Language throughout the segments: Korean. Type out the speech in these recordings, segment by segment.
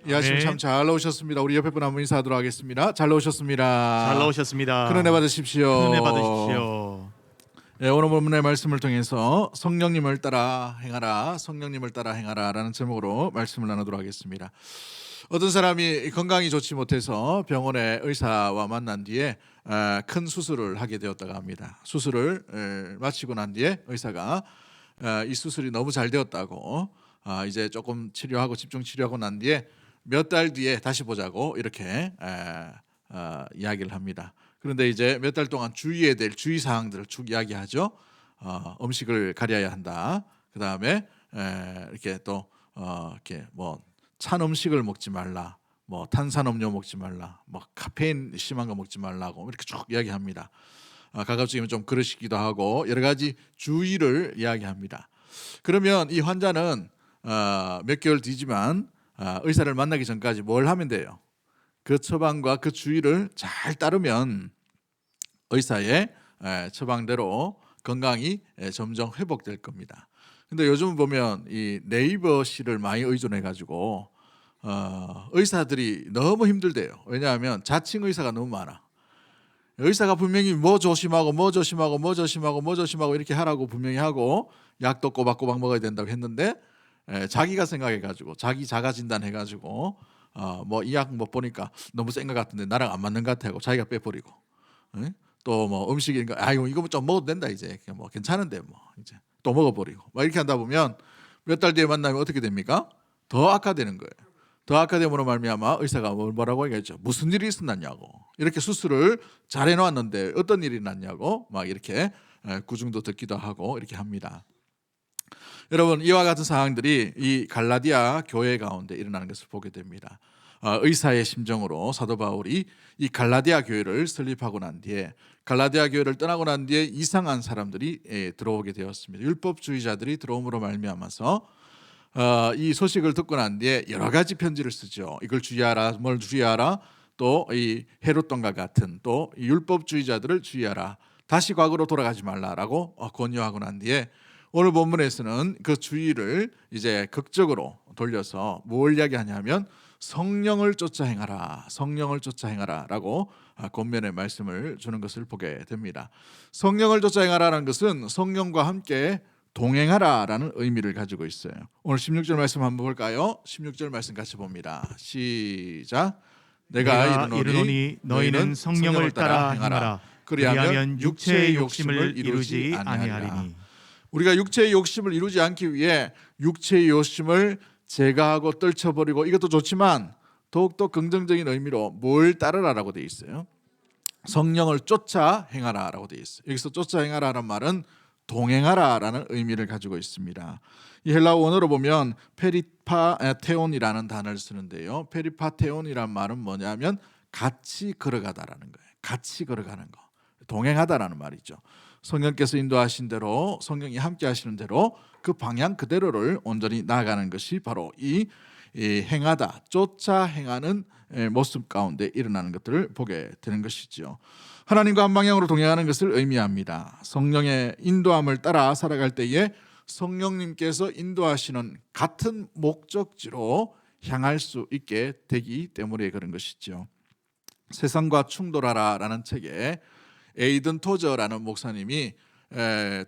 이 아침 아멘. 참 잘 나오셨습니다. 우리 옆에 분 한번 인사하도록 하겠습니다. 잘 나오셨습니다. 잘 나오셨습니다. 큰 은혜 받으십시오. 큰 은혜 받으십시오. 네, 오늘 본문의 말씀을 통해서 성령님을 따라 행하라, 성령님을 따라 행하라라는 제목으로 말씀을 나누도록 하겠습니다. 어떤 사람이 건강이 좋지 못해서 병원의 의사와 만난 뒤에 큰 수술을 하게 되었다고 합니다. 수술을 마치고 난 뒤에 의사가 이 수술이 너무 잘 되었다고 이제 조금 치료하고 집중 치료하고 난 뒤에 몇 달 뒤에 다시 보자고 이렇게 이야기를 합니다. 그런데 이제 몇 달 동안 주의해야 될 주의 사항들을 쭉 이야기하죠. 음식을 가려야 한다. 그 다음에 이렇게 또 이렇게 뭐 찬 음식을 먹지 말라, 뭐 탄산음료 먹지 말라, 뭐 카페인 심한 거 먹지 말라고 이렇게 쭉 이야기합니다. 가급적이면 좀 그러시기도 하고 여러 가지 주의를 이야기합니다. 그러면 이 환자는 몇 개월 뒤지만 의사를 만나기 전까지 뭘 하면 돼요? 그 처방과 그 주의를 잘 따르면 의사의 처방대로 건강이 점점 회복될 겁니다. 근데 요즘 보면 이 네이버 시를 많이 의존해 가지고 의사들이 너무 힘들대요. 왜냐하면 자칭 의사가 너무 많아. 의사가 분명히 뭐 조심하고 이렇게 하라고 분명히 하고 약도 꼬박꼬박 먹어야 된다고 했는데 자기가 생각해 가지고 자기 자가 진단해 가지고 뭐 이 약 못 보니까 너무 센 것 같은데 나랑 안 맞는 것 같아고 자기가 빼버리고 또 뭐 음식인가 이거 좀 먹어도 된다 이제 뭐 괜찮은데 뭐 이제 또 먹어버리고 막 이렇게 하다 보면 몇 달 뒤에 만나면 어떻게 됩니까? 더 악화되는 거예요. 더 악화됨으로 말미암아 의사가 뭐라고 얘기했죠? 무슨 일이 있었냐고. 이렇게 수술을 잘 해놓았는데 어떤 일이 났냐고 막 이렇게 구중도 듣기도 하고 이렇게 합니다. 여러분 이와 같은 상황들이 이 갈라디아 교회 가운데 일어나는 것을 보게 됩니다. 의사의 심정으로 사도 바울이 이 갈라디아 교회를 설립하고 난 뒤에 갈라디아 교회를 떠나고 난 뒤에 이상한 사람들이 들어오게 되었습니다. 율법주의자들이 들어옴으로 말미암아서 이 소식을 듣고 난 뒤에 여러 가지 편지를 쓰죠. 이걸 주의하라, 뭘 주의하라, 또 이 헤롯돈과 같은 또 율법주의자들을 주의하라, 다시 과거로 돌아가지 말라라고 권유하고 난 뒤에 오늘 본문에서는 그 주의를 이제 극적으로 돌려서 뭘 이야기하냐면 성령을 쫓아 행하라, 성령을 쫓아 행하라라고 권면의 말씀을 주는 것을 보게 됩니다. 성령을 쫓아 행하라는 것은 성령과 함께 동행하라라는 의미를 가지고 있어요. 오늘 16절 말씀 한번 볼까요? 16절 말씀 같이 봅니다. 시작. 내가 이르노니 너희는 성령을 따라 행하라. 그리하면 육체의 욕심을 이루지 아니하리니. 우리가 육체의 욕심을 이루지 않기 위해 육체의 욕심을 제거하고 떨쳐버리고 이것도 좋지만 더욱더 긍정적인 의미로 뭘 따르라라고 되어 있어요. 성령을 쫓아 행하라라고 되어 있어요. 여기서 쫓아 행하라는 말은 동행하라라는 의미를 가지고 있습니다. 이 헬라어 원어로 보면 페리파테온이라는 단어를 쓰는데요. 페리파테온이란 말은 뭐냐면 같이 걸어가다라는 거예요. 같이 걸어가는 거, 동행하다라는 말이죠. 성령께서 인도하신 대로, 성령이 함께 하시는 대로 그 방향 그대로를 온전히 나아가는 것이 바로 이 행하다, 쫓아 행하는 모습 가운데 일어나는 것들을 보게 되는 것이죠. 하나님과 한 방향으로 동행하는 것을 의미합니다. 성령의 인도함을 따라 살아갈 때에 성령님께서 인도하시는 같은 목적지로 향할 수 있게 되기 때문에 그런 것이죠. 세상과 충돌하라라는 책에 에이든 토저라는 목사님이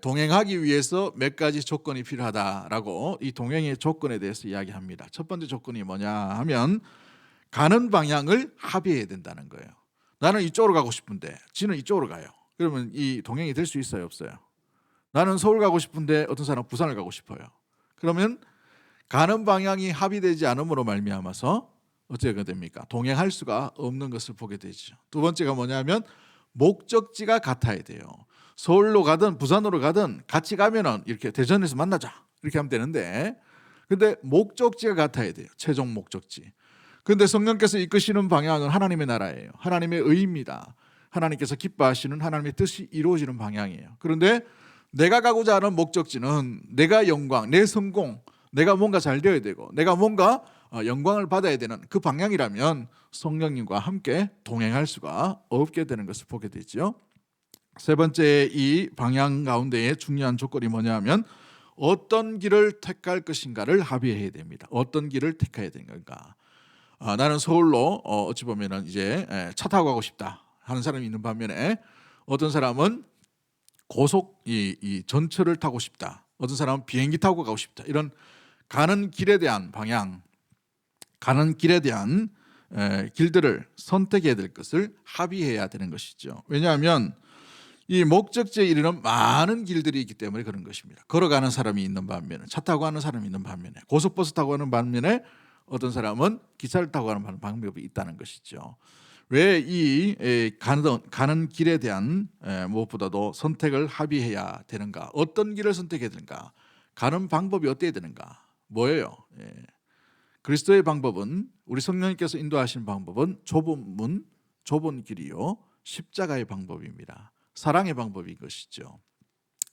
동행하기 위해서 몇 가지 조건이 필요하다라고 이 동행의 조건에 대해서 이야기합니다. 첫 번째 조건이 뭐냐 하면 가는 방향을 합의해야 된다는 거예요. 나는 이쪽으로 가고 싶은데 지는 이쪽으로 가요. 그러면 이 동행이 될 수 있어요, 없어요? 나는 서울 가고 싶은데 어떤 사람은 부산을 가고 싶어요. 그러면 가는 방향이 합의되지 않음으로 말미암아서 어떻게 됩니까? 동행할 수가 없는 것을 보게 되죠. 두 번째가 뭐냐면 목적지가 같아야 돼요. 서울로 가든 부산으로 가든 같이 가면은 이렇게 대전에서 만나자 이렇게 하면 되는데 근데 목적지가 같아야 돼요. 최종 목적지. 그런데 성령께서 이끄시는 방향은 하나님의 나라예요. 하나님의 의입니다. 하나님께서 기뻐하시는 하나님의 뜻이 이루어지는 방향이에요. 그런데 내가 가고자 하는 목적지는 내가 영광, 내 성공, 내가 뭔가 잘 되어야 되고 내가 뭔가 영광을 받아야 되는 그 방향이라면 성령님과 함께 동행할 수가 없게 되는 것을 보게 되죠. 세 번째 이 방향 가운데의 중요한 조건이 뭐냐면 어떤 길을 택할 것인가를 합의해야 됩니다. 어떤 길을 택해야 되는가. 나는 서울로 어찌 보면은 이제 차 타고 가고 싶다 하는 사람이 있는 반면에 어떤 사람은 고속 이 전철을 타고 싶다. 어떤 사람은 비행기 타고 가고 싶다. 이런 가는 길에 대한 방향, 가는 길에 대한 길들을 선택해야 될 것을 합의해야 되는 것이죠. 왜냐하면 이 목적지에 이르는 많은 길들이 있기 때문에 그런 것입니다. 걸어가는 사람이 있는 반면에, 차 타고 가는 사람이 있는 반면에, 고속버스 타고 가는 반면에 어떤 사람은 기차를 타고 가는 방법이 있다는 것이죠. 왜 이 가는 길에 대한 무엇보다도 선택을 합의해야 되는가? 어떤 길을 선택해야 되는가? 가는 방법이 어때야 되는가? 뭐예요? 그리스도의 방법은, 우리 성령님께서 인도하시는 방법은 좁은 문, 좁은 길이요, 십자가의 방법입니다. 사랑의 방법인 것이죠.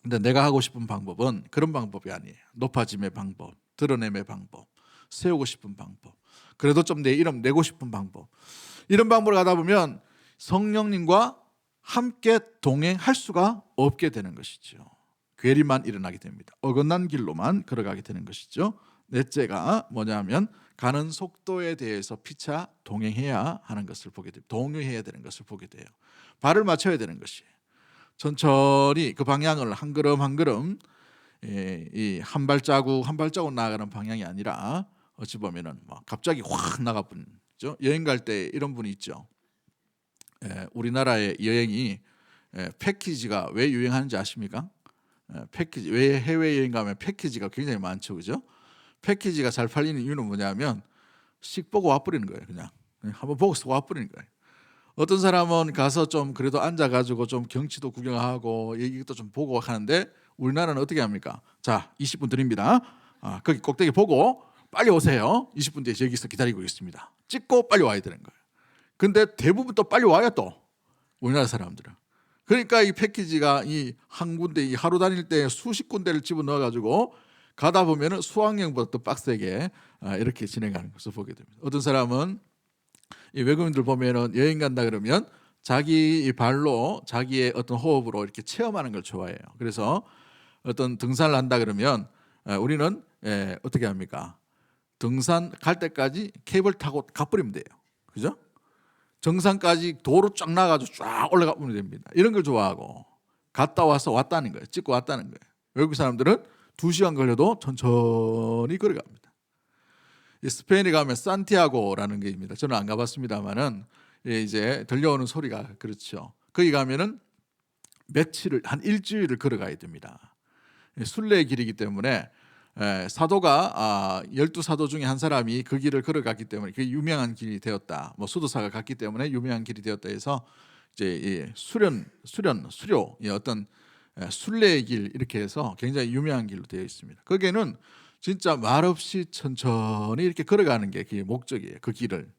근데 내가 하고 싶은 방법은 그런 방법이 아니에요. 높아짐의 방법, 드러냄의 방법, 세우고 싶은 방법, 그래도 좀 내 이름 내고 싶은 방법, 이런 방법을 가다 보면 성령님과 함께 동행할 수가 없게 되는 것이죠. 괴리만 일어나게 됩니다. 어긋난 길로만 걸어가게 되는 것이죠. 넷째가 뭐냐면 가는 속도에 대해서 피차 동행해야 하는 것을 보게 돼요. 동요해야 되는 것을 보게 돼요. 발을 맞춰야 되는 것이에요. 천천히 그 방향을 한 걸음 한 걸음, 이 한 발자국 한 발자국 나아가는 방향이 아니라 어찌 보면은 막 갑자기 확 나가 버리죠. 여행 갈 때 이런 분이 있죠. 우리나라의 여행이 패키지가 왜 유행하는지 아십니까? 패키지, 왜 해외 여행 가면 패키지가 굉장히 많죠, 그죠? 패키지가 잘 팔리는 이유는 뭐냐면 씩 보고 와버리는 거예요. 그냥 한번 보고 와버리는 거예요. 어떤 사람은 가서 좀 그래도 앉아가지고 좀 경치도 구경하고 얘기도 좀 보고 하는데, 우리나라는 어떻게 합니까? 자, 20분 드립니다. 거기 꼭대기 보고 빨리 오세요. 20분 뒤에 여기서 기다리고 있습니다. 찍고 빨리 와야 되는 거예요. 근데 대부분 또 빨리 와요, 또 우리나라 사람들은. 그러니까 이 패키지가 이 한 군데, 이 하루 다닐 때 수십 군데를 집어넣어 가지고 가다 보면은 수학여행보다 더 빡세게 이렇게 진행하는 것을 보게 됩니다. 어떤 사람은 이 외국인들 보면은 여행 간다 그러면 자기 발로 자기의 어떤 호흡으로 이렇게 체험하는 걸 좋아해요. 그래서 어떤 등산을 한다 그러면 우리는 어떻게 합니까? 등산 갈 때까지 케이블 타고 가버리면 돼요. 그죠? 정상까지 도로 쫙 나가지고 쫙 올라가 보면 됩니다. 이런 걸 좋아하고 갔다 와서 왔다는 거예요. 찍고 왔다는 거예요. 외국 사람들은 2시간 걸려도 천천히 걸어갑니다. 스페인에 가면 산티아고라는 게 있습니다. 저는 안 가봤습니다만은 이제 들려오는 소리가 그렇죠. 거기 가면은 며칠을, 한 일주일을 걸어가야 됩니다. 순례의 길이기 때문에 사도가 12사도 중에 한 사람이 그 길을 걸어갔기 때문에 그게 유명한 길이 되었다. 뭐 수도사가 갔기 때문에 유명한 길이 되었다 해서 이제 수료, 어떤 순례의 길, 이렇게 해서 굉장히 유명한 길로 되어 있습니다. 거기에는 진짜 말없이 천천히 이렇게 걸어가는 게 그게 목적이에요. 그 길을.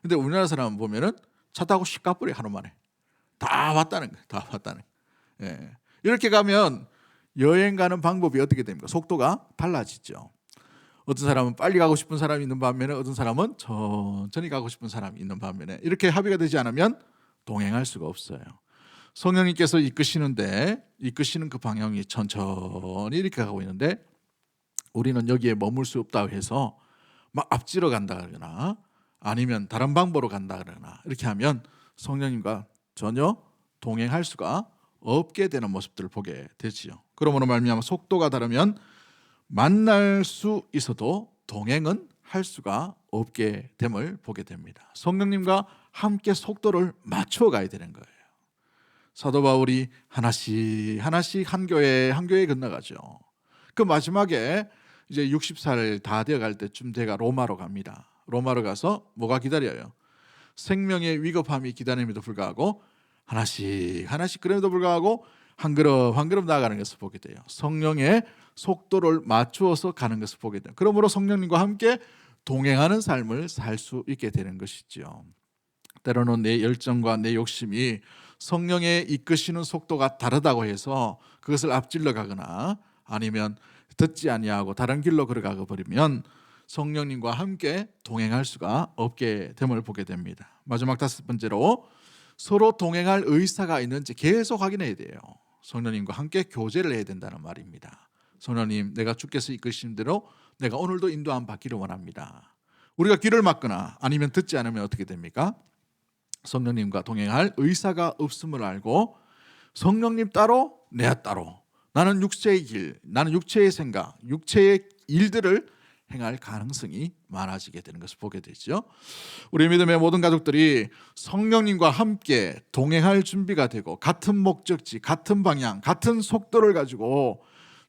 근데 우리나라 사람 보면은 차 타고 씩 가버려, 하루 만에. 다 왔다는 거예요. 다 왔다는 거예요. 이렇게 가면 여행 가는 방법이 어떻게 됩니까? 속도가 달라지죠. 어떤 사람은 빨리 가고 싶은 사람이 있는 반면에 어떤 사람은 천천히 가고 싶은 사람이 있는 반면에, 이렇게 합의가 되지 않으면 동행할 수가 없어요. 성령님께서 이끄시는 그 방향이 천천히 이렇게 가고 있는데 우리는 여기에 머물 수 없다고 해서 막 앞지러 간다거나 아니면 다른 방법으로 간다거나 이렇게 하면 성령님과 전혀 동행할 수가 없게 되는 모습들을 보게 되지요. 그러므로 말미암아 속도가 다르면 만날 수 있어도 동행은 할 수가 없게 됨을 보게 됩니다. 성령님과 함께 속도를 맞춰 가야 되는 거예요. 사도 바울이 하나씩 한 교회 건너가죠. 그 마지막에 이제 60살 다 되어갈 때쯤 돼가 로마로 갑니다. 로마로 가서 뭐가 기다려요? 생명의 위급함이 기다림에도 불구하고 하나씩 그럼에도 불구하고 한 걸음 나아가는 것을 보게 돼요. 성령의 속도를 맞추어서 가는 것을 보게 돼요. 그러므로 성령님과 함께 동행하는 삶을 살 수 있게 되는 것이죠. 때로는 내 열정과 내 욕심이 성령의 이끄시는 속도가 다르다고 해서 그것을 앞질러 가거나 아니면 듣지 아니하고 다른 길로 걸어가 버리면 성령님과 함께 동행할 수가 없게 됨을 보게 됩니다. 마지막 5번째로 서로 동행할 의사가 있는지 계속 확인해야 돼요. 성령님과 함께 교제를 해야 된다는 말입니다. 성령님, 내가 주께서 이끄신 대로 내가 오늘도 인도함 받기를 원합니다. 우리가 귀를 막거나 아니면 듣지 않으면 어떻게 됩니까? 성령님과 동행할 의사가 없음을 알고 성령님 따로 내 따로 나는 육체의 길, 나는 육체의 생각, 육체의 일들을 행할 가능성이 많아지게 되는 것을 보게 되죠. 우리 믿음의 모든 가족들이 성령님과 함께 동행할 준비가 되고 같은 목적지, 같은 방향, 같은 속도를 가지고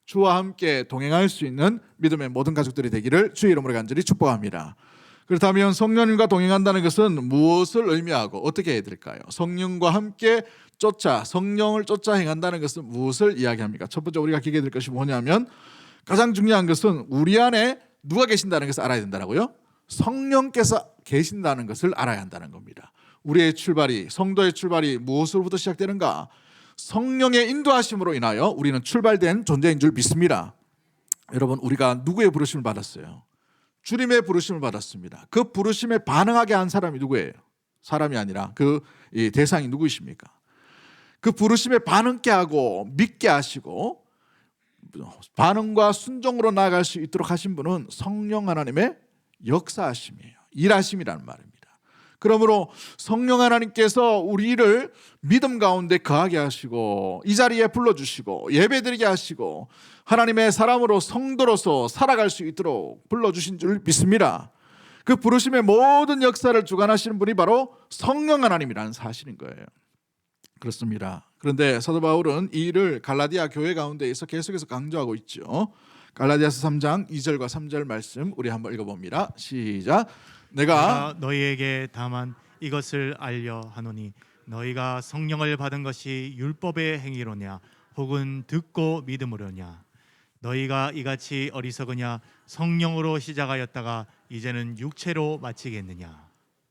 주와 함께 동행할 수 있는 믿음의 모든 가족들이 되기를 주의 이름으로 간절히 축복합니다. 그렇다면 성령님과 동행한다는 것은 무엇을 의미하고 어떻게 해야 될까요? 성령과 함께 성령을 쫓아 행한다는 것은 무엇을 이야기합니까? 첫 번째 우리가 기억해야 될 것이 뭐냐면 가장 중요한 것은 우리 안에 누가 계신다는 것을 알아야 된다고요? 성령께서 계신다는 것을 알아야 한다는 겁니다. 우리의 출발이, 성도의 출발이 무엇으로부터 시작되는가? 성령의 인도하심으로 인하여 우리는 출발된 존재인 줄 믿습니다. 여러분, 우리가 누구의 부르심을 받았어요? 주님의 부르심을 받았습니다. 그 부르심에 반응하게 한 사람이 누구예요? 사람이 아니라 그 대상이 누구이십니까? 그 부르심에 반응케 하고 믿게 하시고 반응과 순종으로 나아갈 수 있도록 하신 분은 성령 하나님의 역사하심이에요. 일하심이라는 말입니다. 그러므로 성령 하나님께서 우리를 믿음 가운데 거하게 하시고 이 자리에 불러주시고 예배드리게 하시고 하나님의 사람으로 성도로서 살아갈 수 있도록 불러주신 줄 믿습니다. 그 부르심의 모든 역사를 주관하시는 분이 바로 성령 하나님이라는 사실인 거예요. 그렇습니다. 그런데 사도 바울은 이 일을 갈라디아 교회 가운데에서 계속해서 강조하고 있죠. 갈라디아서 3장 2절과 3절 말씀 우리 한번 읽어봅니다. 시작. 내가 너희에게 다만 이것을 알려 하노니 너희가 성령을 받은 것이 율법의 행위로냐 혹은 듣고 믿음으로냐 너희가 이같이 어리석으냐 성령으로 시작하였다가 이제는 육체로 마치겠느냐.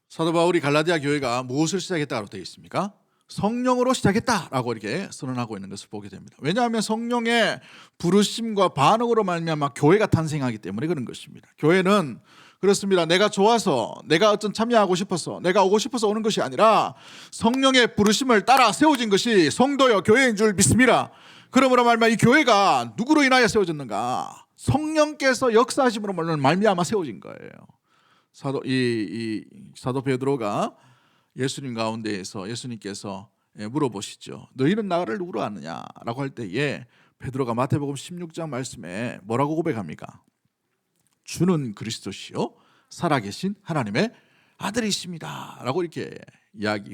사도 바울이 갈라디아 교회가 무엇을 시작했다고 되어 있습니까? 성령으로 시작했다라고 이렇게 선언하고 있는 것을 보게 됩니다. 왜냐하면 성령의 부르심과 반응으로 말미암아 교회가 탄생하기 때문에 그런 것입니다. 교회는 그렇습니다. 내가 좋아서, 내가 어떤 참여하고 싶어서, 내가 오고 싶어서 오는 것이 아니라 성령의 부르심을 따라 세워진 것이 성도여 교회인 줄 믿습니다. 그러므로 말미암아 이 교회가 누구로 인하여 세워졌는가? 성령께서 역사하심으로 말미암아 세워진 거예요. 사도 베드로가 예수님 가운데에서 예수님께서 물어보시죠. 너희는 나를 누구로 아느냐라고 할 때에 베드로가 마태복음 16장 말씀에 뭐라고 고백합니까? 주는 그리스도시요 살아계신 하나님의 아들이십니다 라고 이렇게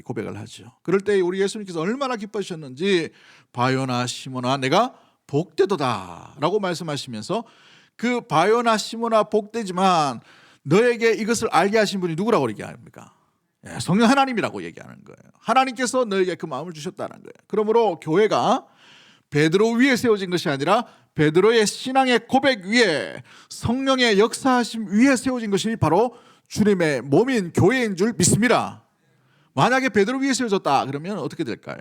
고백을 하죠. 그럴 때 우리 예수님께서 얼마나 기뻐하셨는지 바요나 시몬아 내가 복되도다 라고 말씀하시면서 그 바요나 시몬아 복되지만 너에게 이것을 알게 하신 분이 누구라고 얘기합니까? 성령 하나님이라고 얘기하는 거예요. 하나님께서 너에게 그 마음을 주셨다는 거예요. 그러므로 교회가 베드로 위에 세워진 것이 아니라 베드로의 신앙의 고백 위에 성령의 역사하심 위에 세워진 것이 바로 주님의 몸인 교회인 줄 믿습니다. 만약에 베드로 위에 세워졌다 그러면 어떻게 될까요?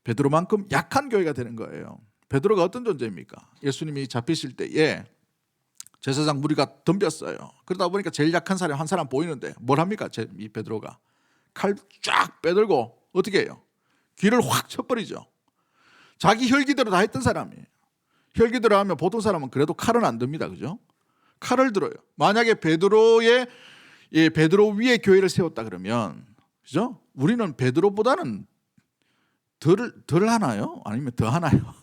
베드로만큼 약한 교회가 되는 거예요. 베드로가 어떤 존재입니까? 예수님이 잡히실 때에 제사장 무리가 덤볐어요. 그러다 보니까 제일 약한 사람 한 사람 보이는데 뭘 합니까? 이 베드로가 칼 쫙 빼들고 어떻게 해요? 귀를 확 쳐버리죠. 자기 혈기대로 다 했던 사람이에요. 혈기대로 하면 보통 사람은 그래도 칼은 안 듭니다. 그죠? 칼을 들어요. 만약에 베드로 위에 교회를 세웠다 그러면 그죠? 우리는 베드로보다는 덜 하나요? 아니면 더 하나요?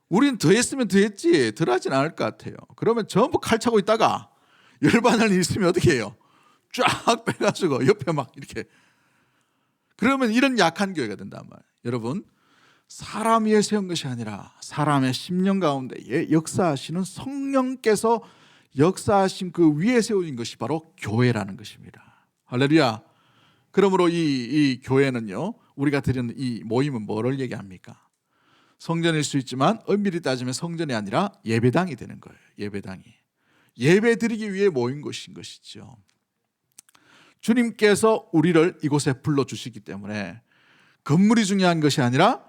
우리는 더 했으면 더 했지 덜 하진 않을 것 같아요. 그러면 전부 칼 차고 있다가 열받을 일 있으면 어떻게 해요? 쫙 빼가지고 옆에 막 이렇게 그러면 이런 약한 교회가 된단 말이에요. 여러분 사람 위에 세운 것이 아니라 사람의 심령 가운데에 역사하시는 성령께서 역사하신 그 위에 세워진 것이 바로 교회라는 것입니다. 할렐루야. 그러므로 이 교회는요 우리가 드리는 이 모임은 뭐를 얘기합니까? 성전일 수 있지만 엄밀히 따지면 성전이 아니라 예배당이 되는 거예요. 예배당이 예배 드리기 위해 모인 것인 것이죠. 주님께서 우리를 이곳에 불러주시기 때문에 건물이 중요한 것이 아니라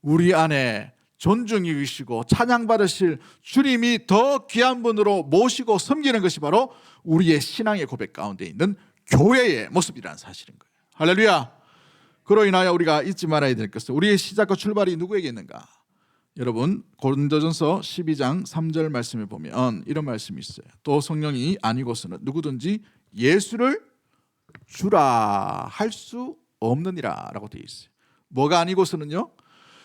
우리 안에 존중이 계시고 찬양받으실 주님이 더 귀한 분으로 모시고 섬기는 것이 바로 우리의 신앙의 고백 가운데 있는 교회의 모습이라는 사실인 거예요. 할렐루야. 그로 인하여 우리가 잊지 말아야 될 것은 우리의 시작과 출발이 누구에게 있는가? 여러분 고린도전서 12장 3절 말씀에 보면 이런 말씀이 있어요. 또 성령이 아니고서는 누구든지 예수를 주라 할 수 없느니라 라고 되어 있어요. 뭐가 아니고서는요?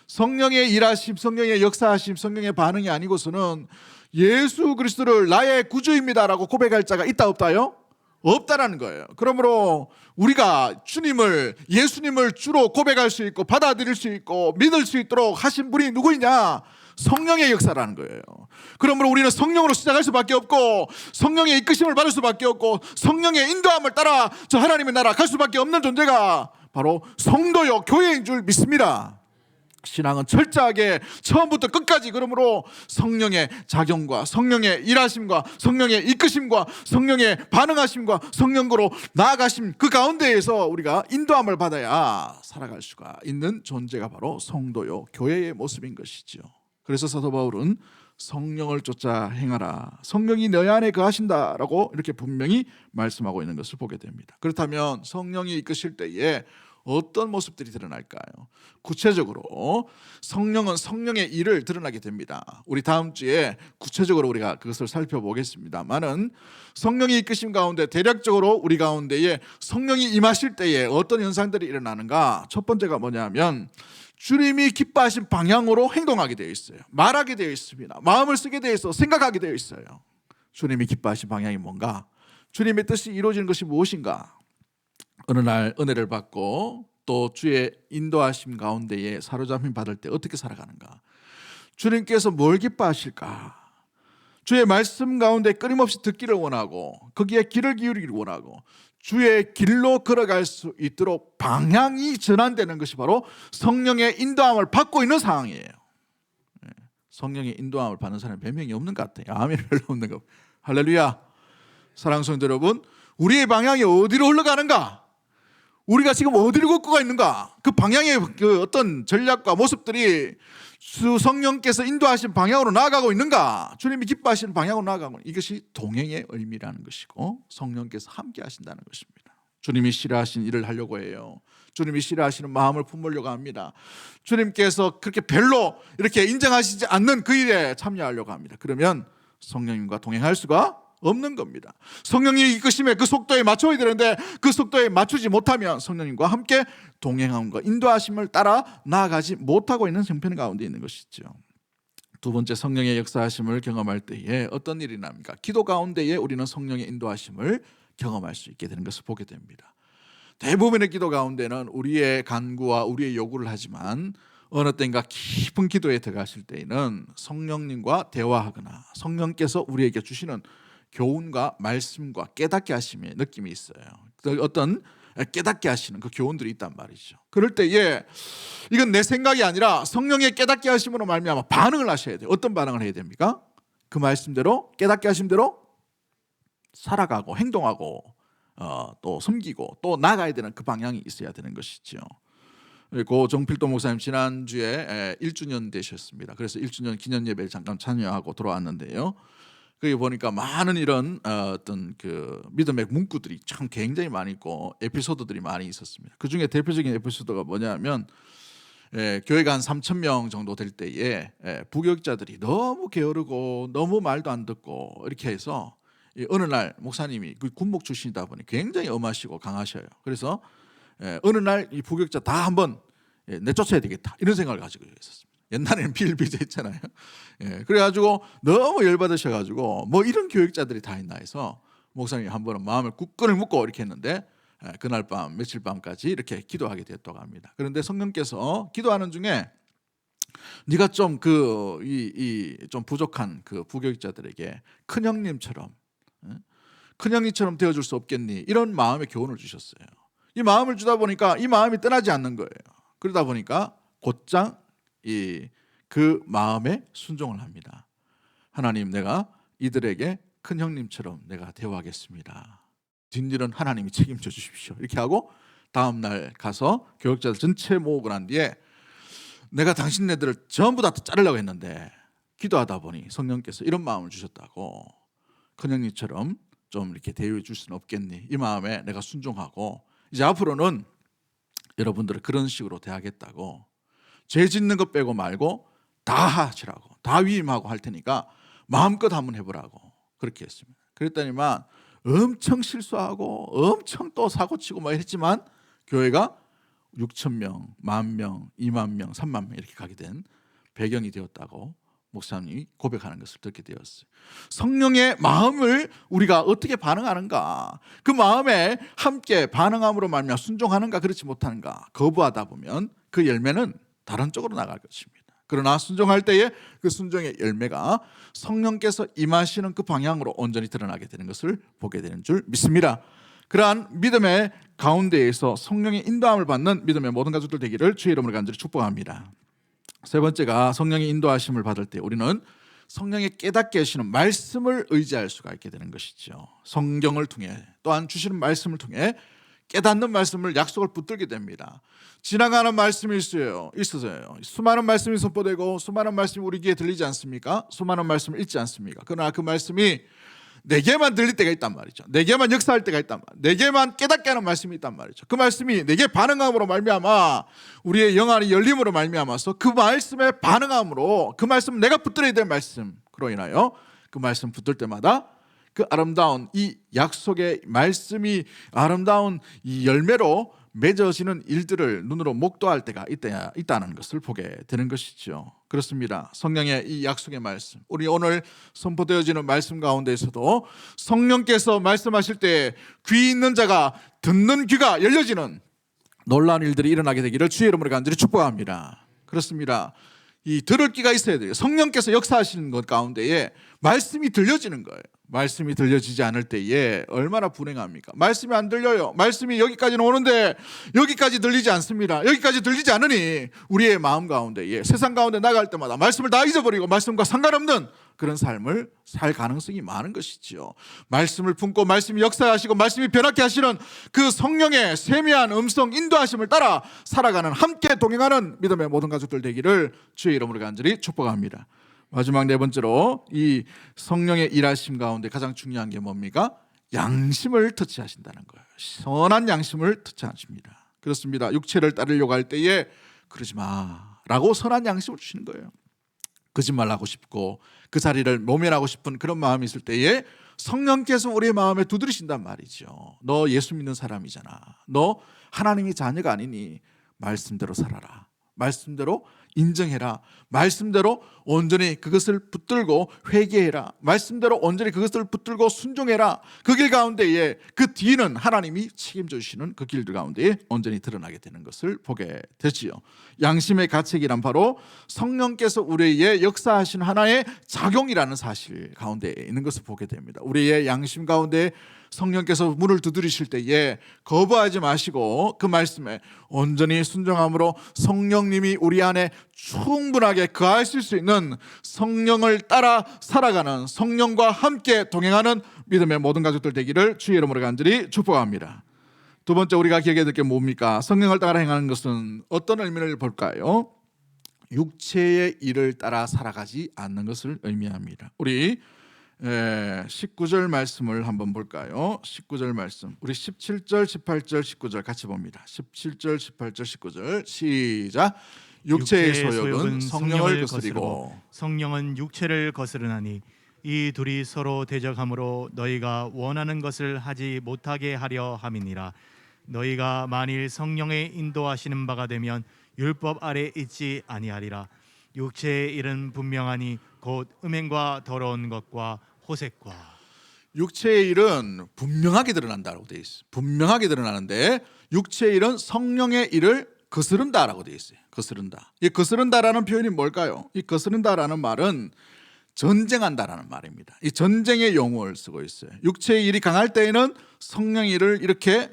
성령의 일하심, 성령의 역사하심, 성령의 반응이 아니고서는 예수 그리스도를 나의 구주입니다라고 고백할 자가 있다 없다요? 없다라는 거예요. 그러므로 우리가 예수님을 주로 고백할 수 있고 받아들일 수 있고 믿을 수 있도록 하신 분이 누구이냐? 성령의 역사라는 거예요. 그러므로 우리는 성령으로 시작할 수밖에 없고 성령의 이끄심을 받을 수밖에 없고 성령의 인도함을 따라 저 하나님의 나라 갈 수밖에 없는 존재가 바로 성도요 교회인 줄 믿습니다. 신앙은 철저하게 처음부터 끝까지 그러므로 성령의 작용과 성령의 일하심과 성령의 이끄심과 성령의 반응하심과 성령으로 나아가심 그 가운데에서 우리가 인도함을 받아야 살아갈 수가 있는 존재가 바로 성도요 교회의 모습인 것이죠. 그래서 사도 바울은 성령을 쫓아 행하라 성령이 너희 안에 거하신다라고 이렇게 분명히 말씀하고 있는 것을 보게 됩니다. 그렇다면 성령이 이끄실 때에 어떤 모습들이 드러날까요? 구체적으로 성령은 성령의 일을 드러나게 됩니다. 우리 다음 주에 구체적으로 우리가 그것을 살펴보겠습니다만은 성령이 이끄심 가운데 대략적으로 우리 가운데에 성령이 임하실 때에 어떤 현상들이 일어나는가? 첫 번째가 뭐냐면 주님이 기뻐하신 방향으로 행동하게 되어 있어요. 말하게 되어 있습니다. 마음을 쓰게 되어 있어 생각하게 되어 있어요. 주님이 기뻐하신 방향이 뭔가? 주님의 뜻이 이루어지는 것이 무엇인가? 어느 날 은혜를 받고 또 주의 인도하심 가운데에 사로잡힘 받을 때 어떻게 살아가는가? 주님께서 뭘 기뻐하실까? 주의 말씀 가운데 끊임없이 듣기를 원하고 거기에 귀를 기울이기를 원하고 주의 길로 걸어갈 수 있도록 방향이 전환되는 것이 바로 성령의 인도함을 받고 있는 상황이에요. 성령의 인도함을 받는 사람이 몇 명이 없는 것 같아요. 아멘. 별로 없는 것. 할렐루야. 사랑하는 성도 여러분, 우리의 방향이 어디로 흘러가는가? 우리가 지금 어디로 걷고 있는가? 그 방향의 그 어떤 전략과 모습들이 성령께서 인도하신 방향으로 나아가고 있는가? 주님이 기뻐하시는 방향으로 나아가고 있는가? 이것이 동행의 의미라는 것이고 성령께서 함께 하신다는 것입니다. 주님이 싫어하신 일을 하려고 해요. 주님이 싫어하시는 마음을 품으려고 합니다. 주님께서 그렇게 별로 이렇게 인정하시지 않는 그 일에 참여하려고 합니다. 그러면 성령님과 동행할 수가 없는 겁니다. 성령이 이끄심에 그 속도에 맞춰야 되는데 그 속도에 맞추지 못하면 성령님과 함께 동행함과 인도하심을 따라 나아가지 못하고 있는 형편 가운데 있는 것이죠. 두 번째, 성령의 역사하심을 경험할 때에 어떤 일이 납니까? 기도 가운데에 우리는 성령의 인도하심을 경험할 수 있게 되는 것을 보게 됩니다. 대부분의 기도 가운데는 우리의 간구와 우리의 요구를 하지만 어느 때인가 깊은 기도에 들어가실 때에는 성령님과 대화하거나 성령께서 우리에게 주시는 교훈과 말씀과 깨닫게 하심의 느낌이 있어요. 어떤 깨닫게 하시는 그 교훈들이 있단 말이죠. 그럴 때에 이건 내 생각이 아니라 성령의 깨닫게 하심으로 말미암아 반응을 하셔야 돼요. 어떤 반응을 해야 됩니까? 그 말씀대로 깨닫게 하심대로 살아가고 행동하고 또 섬기고 또 나가야 되는 그 방향이 있어야 되는 것이죠. 그리고 정필도 목사님 지난주에 1주년 되셨습니다. 그래서 1주년 기념 예배를 잠깐 참여하고 돌아왔는데요. 거기 보니까 많은 이런 어떤 그 믿음의 문구들이 참 굉장히 많이 있고 에피소드들이 많이 있었습니다. 그 중에 대표적인 에피소드가 뭐냐면 교회가 한 3,000명 정도 될 때에 부교육자들이 너무 게으르고 너무 말도 안 듣고 이렇게 해서 어느 날 목사님이 그 군목 출신이다 보니 굉장히 엄하시고 강하셔요. 그래서 어느 날 이 부교육자 다 한번 내쫓아야 되겠다 이런 생각을 가지고 있었습니다. 옛날에는 비일비재 했잖아요. 그래가지고 너무 열받으셔가지고 뭐 이런 교육자들이 다 있나 해서 목사님이 한 번은 마음을 굳건을 묶고 이렇게 했는데 그날 밤 며칠 밤까지 이렇게 기도하게 됐다고 합니다. 그런데 성령께서 기도하는 중에 네가 좀 좀 부족한 그 부교육자들에게 큰 형님처럼 되어줄 수 없겠니? 이런 마음의 교훈을 주셨어요. 이 마음을 주다 보니까 이 마음이 떠나지 않는 거예요. 그러다 보니까 곧장 그 마음에 순종을 합니다. 하나님, 내가 이들에게 큰 형님처럼 내가 대우하겠습니다. 뒷일은 하나님이 책임져 주십시오. 이렇게 하고 다음 날 가서 교육자들 전체 모으고 난 뒤에 내가 당신네들을 전부 다 자르려고 했는데 기도하다 보니 성령께서 이런 마음을 주셨다고, 큰 형님처럼 좀 이렇게 대우해 줄 수는 없겠니? 이 마음에 내가 순종하고 이제 앞으로는 여러분들을 그런 식으로 대하겠다고, 죄 짓는 것 빼고 말고 다 하시라고, 다 위임하고 할 테니까 마음껏 한번 해보라고 그렇게 했습니다. 그랬더니만 엄청 실수하고 엄청 또 사고치고 막 했지만 교회가 6,000명, 10,000명, 20,000명, 30,000명 이렇게 가게 된 배경이 되었다고 목사님이 고백하는 것을 듣게 되었어요. 성령의 마음을 우리가 어떻게 반응하는가, 그 마음에 함께 반응함으로 말미암아 순종하는가 그렇지 못하는가, 거부하다 보면 그 열매는 다른 쪽으로 나갈 것입니다. 그러나 순종할 때에 그 순종의 열매가 성령께서 임하시는 그 방향으로 온전히 드러나게 되는 것을 보게 되는 줄 믿습니다. 그러한 믿음의 가운데에서 성령의 인도함을 받는 믿음의 모든 가족들 되기를 주의 이름으로 간절히 축복합니다. 세 번째가 성령의 인도하심을 받을 때 우리는 성령의 깨닫게 하시는 말씀을 의지할 수가 있게 되는 것이죠. 성경을 통해 또한 주시는 말씀을 통해 깨닫는 말씀을 약속을 붙들게 됩니다. 지나가는 말씀이 있어요. 수많은 말씀이 선포되고 수많은 말씀이 우리 귀에 들리지 않습니까? 수많은 말씀을 읽지 않습니까? 그러나 그 말씀이 내게만 들릴 때가 있단 말이죠. 내게만 역사할 때가 있단 말이죠. 내게만 깨닫게 하는 말씀이 있단 말이죠. 그 말씀이 내게 반응함으로 말미암아 우리의 영안이 열림으로 말미암아서 그 말씀에 반응함으로 그 말씀 내가 붙들어야 될 말씀, 그로 인하여 그 말씀 붙들 때마다 그 아름다운 이 약속의 말씀이 아름다운 이 열매로 맺어지는 일들을 눈으로 목도할 때가 있다는 것을 보게 되는 것이죠. 그렇습니다. 성령의 이 약속의 말씀, 우리 오늘 선포되어지는 말씀 가운데에서도 성령께서 말씀하실 때 귀 있는 자가 듣는 귀가 열려지는 놀라운 일들이 일어나게 되기를 주의 이름으로 간절히 축복합니다. 그렇습니다. 이 들을 귀가 있어야 돼요. 성령께서 역사하시는 것 가운데에 말씀이 들려지는 거예요. 말씀이 들려지지 않을 때에 얼마나 불행합니까? 말씀이 안 들려요. 말씀이 여기까지는 오는데 여기까지 들리지 않습니다. 여기까지 들리지 않으니 우리의 마음 가운데에 세상 가운데 나갈 때마다 말씀을 다 잊어버리고 말씀과 상관없는 그런 삶을 살 가능성이 많은 것이지요. 말씀을 품고 말씀이 역사하시고 말씀이 변하게 하시는 그 성령의 세미한 음성 인도하심을 따라 살아가는, 함께 동행하는 믿음의 모든 가족들 되기를 주의 이름으로 간절히 축복합니다. 마지막 네 번째로 이 성령의 일하심 가운데 가장 중요한 게 뭡니까? 양심을 터치하신다는 거예요. 선한 양심을 터치하십니다. 그렇습니다. 육체를 따르려고 할 때에 그러지 마라고 선한 양심을 주시는 거예요. 거짓말하고 싶고 그 자리를 모면하고 싶은 그런 마음이 있을 때에 성령께서 우리의 마음에 두드리신단 말이죠. 너 예수 믿는 사람이잖아. 너 하나님의 자녀가 아니니 말씀대로 살아라. 말씀대로 인정해라. 말씀대로 온전히 그것을 붙들고 회개해라. 말씀대로 온전히 그것을 붙들고 순종해라. 그 길 가운데에 그 뒤는 하나님이 책임져 주시는 그 길들 가운데에 온전히 드러나게 되는 것을 보게 되지요. 양심의 가책이란 바로 성령께서 우리의 역사하신 하나의 작용이라는 사실 가운데 있는 것을 보게 됩니다. 우리의 양심 가운데 성령께서 문을 두드리실 때에 거부하지 마시고 그 말씀에 온전히 순종함으로 성령님이 우리 안에 충분하게 거하실 수 있는, 성령을 따라 살아가는, 성령과 함께 동행하는 믿음의 모든 가족들 되기를 주의 이름으로 간절히 축복합니다. 두 번째 우리가 기억해야 될 게 뭡니까? 성령을 따라 행하는 것은 어떤 의미를 볼까요? 육체의 일을 따라 살아가지 않는 것을 의미합니다. 우리 19절 말씀을 한번 볼까요? 19절 말씀, 우리 17절, 18절, 19절 같이 봅니다. 17절, 18절, 19절 시작. 육체의 소욕은 성령을 거스리고 성령은 육체를 거스르나니 이 둘이 서로 대적함으로 너희가 원하는 것을 하지 못하게 하려 함이니라. 너희가 만일 성령의 인도하시는 바가 되면 율법 아래 있지 아니하리라. 육체의 일은 분명하니 곧 음행과 더러운 것과 호색과. 육체의 일은 분명하게 드러난다라고 되어 있어요. 분명하게 드러나는데 육체의 일은 성령의 일을 거스른다라고 되어 있어요. 거스른다. 이 거스른다라는 표현이 뭘까요? 이 거스른다라는 말은 전쟁한다라는 말입니다. 이 전쟁의 용어를 쓰고 있어요. 육체의 일이 강할 때에는 성령의 일을 이렇게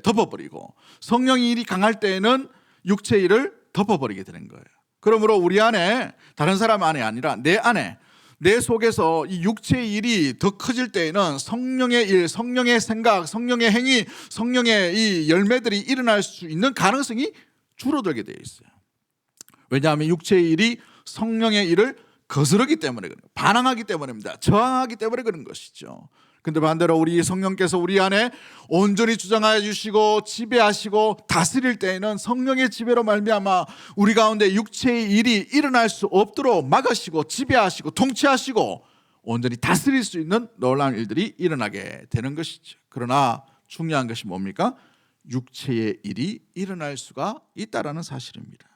덮어버리고, 성령의 일이 강할 때에는 육체의 일을 덮어버리게 되는 거예요. 그러므로 우리 안에, 다른 사람 안에 아니라 내 안에, 내 속에서 이 육체의 일이 더 커질 때에는 성령의 일, 성령의 생각, 성령의 행위, 성령의 이 열매들이 일어날 수 있는 가능성이 줄어들게 되어 있어요. 왜냐하면 육체의 일이 성령의 일을 거스르기 때문에 그런 거예요. 반항하기 때문입니다. 저항하기 때문에 그런 것이죠. 근데 반대로 우리 성령께서 우리 안에 온전히 주장하여 주시고 지배하시고 다스릴 때에는 성령의 지배로 말미암아 우리 가운데 육체의 일이 일어날 수 없도록 막으시고 지배하시고 통치하시고 온전히 다스릴 수 있는 놀라운 일들이 일어나게 되는 것이죠. 그러나 중요한 것이 뭡니까? 육체의 일이 일어날 수가 있다라는 사실입니다.